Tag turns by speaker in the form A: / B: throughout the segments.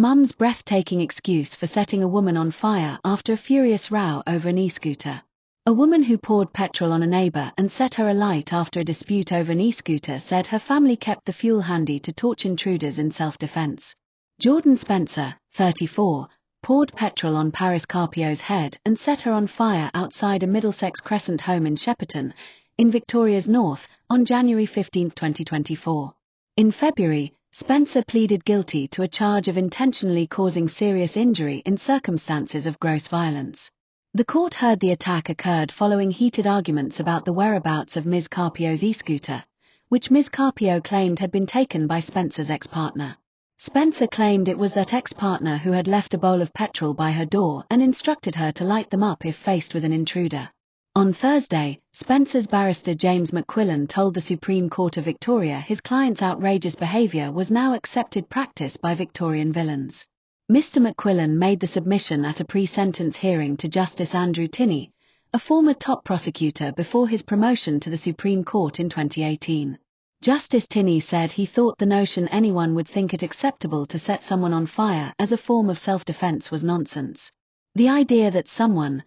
A: mum's breathtaking excuse for setting a woman on fire after a furious row over an e-scooter. A woman who poured petrol on a neighbour and set her alight after a dispute over an e-scooter said her family kept the fuel handy to torch intruders in self-defence. Jordan Spencer, 34, poured petrol on Paris Carpio's head and set her on fire outside a Middlesex Crescent home in Shepparton, in Victoria's North, on January 15, 2024. In February, Spencer pleaded guilty to a charge of intentionally causing serious injury in circumstances of gross violence. The court heard the attack occurred following heated arguments about the whereabouts of Ms. Carpio's e-scooter, which Ms. Carpio claimed had been taken by Spencer's ex-partner. Spencer claimed it was that ex-partner who had left a bowl of petrol by her door and instructed her to light them up if faced with an intruder. On Thursday, Spencer's barrister James McQuillan told the Supreme Court of Victoria his client's outrageous behaviour was now accepted practice by Victorian villains. Mr. McQuillan made the submission at a pre-sentence hearing to Justice Andrew Tinney, a former top prosecutor before his promotion to the Supreme Court in 2018. Justice Tinney said he thought the notion anyone would think it acceptable to set someone on fire as a form of self-defense was nonsense. The idea that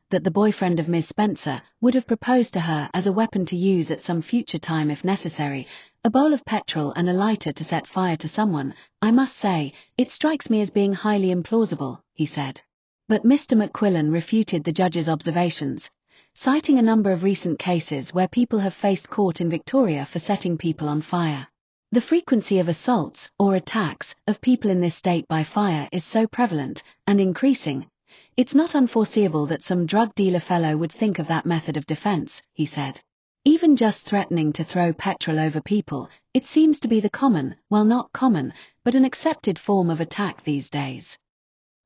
A: the boyfriend of Ms. Spencer, would have proposed to her as a weapon to use at some future time if necessary, a bowl of petrol and a lighter to set fire to someone, I must say, it strikes me as being highly implausible, he said. But Mr. McQuillan refuted the judge's observations, citing a number of recent cases where people have faced court in Victoria for setting people on fire. The frequency of assaults, or attacks, of people in this state by fire is so prevalent, and increasing, it's not unforeseeable that some drug dealer fellow would think of that method of defense, he said. Even just threatening to throw petrol over people, it seems to be the common, well not common, but an accepted form of attack these days.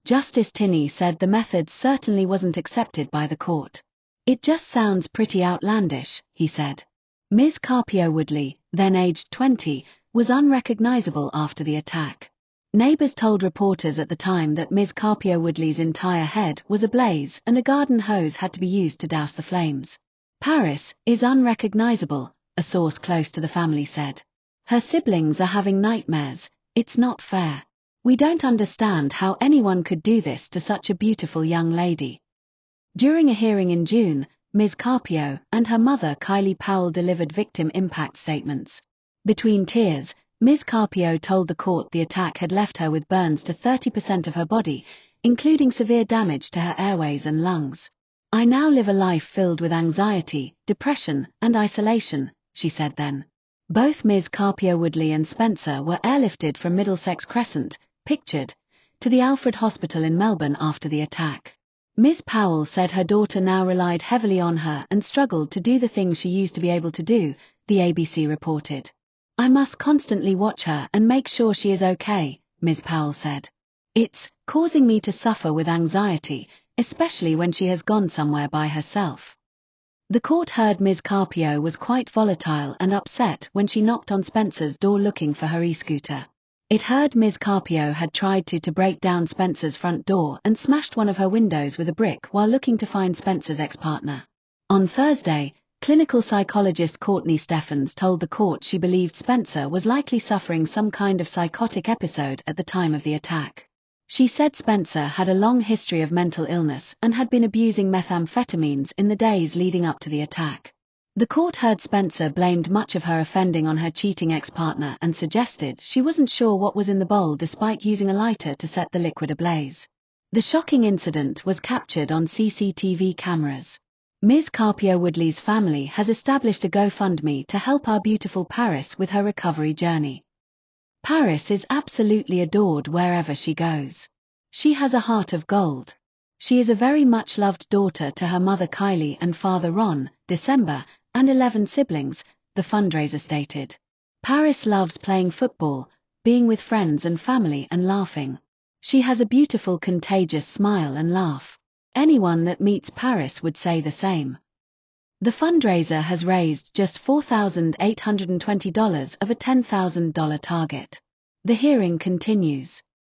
A: Justice Tinney said the method certainly wasn't accepted by the court. It just sounds pretty outlandish, he said. Ms. Carpio Woodley, then aged 20, was unrecognizable after the attack. Neighbours told reporters at the time that Ms. Carpio Woodley's entire head was ablaze and a garden hose had to be used to douse the flames. Paris is unrecognizable, a source close to the family said. Her siblings are having nightmares. It's not fair. We don't understand how anyone could do this to such a beautiful young lady. During a hearing in June, Ms. Carpio and her mother Kylie Powell delivered victim impact statements. Between tears, Ms. Carpio told the court the attack had left her with burns to 30% of her body, including severe damage to her airways and lungs. I now live a life filled with anxiety, depression, and isolation, she said then. Both Ms. Carpio Woodley and Spencer were airlifted from Middlesex Crescent, pictured, to the Alfred Hospital in Melbourne after the attack. Ms. Powell said her daughter now relied heavily on her and struggled to do the things she used to be able to do, the ABC reported. I must constantly watch her and make sure she is okay, Ms. Powell said. It's causing me to suffer with anxiety, especially when she has gone somewhere by herself. The court heard Ms. Carpio was quite volatile and upset when she knocked on Spencer's door looking for her e-scooter. It heard Ms. Carpio had tried to break down Spencer's front door and smashed one of her windows with a brick while looking to find Spencer's ex-partner. On Thursday, clinical psychologist Courtney Steffens told the court she believed Spencer was likely suffering some kind of psychotic episode at the time of the attack. She said Spencer had a long history of mental illness and had been abusing methamphetamines in the days leading up to the attack. The court heard Spencer blamed much of her offending on her cheating ex-partner and suggested she wasn't sure what was in the bowl despite using a lighter to set the liquid ablaze. The shocking incident was captured on CCTV cameras. Ms. Carpio Woodley's family has established a GoFundMe to help our beautiful Paris with her recovery journey. Paris is absolutely adored wherever she goes. She has a heart of gold. She is a very much loved daughter to her mother Kylie and father Ron, December, and 11 siblings, the fundraiser stated. Paris loves playing football, being with friends and family and laughing. She has a beautiful contagious smile and laugh. Anyone that meets Paris would say the same. The fundraiser has raised just $4,820 of a $10,000 target. The hearing continues.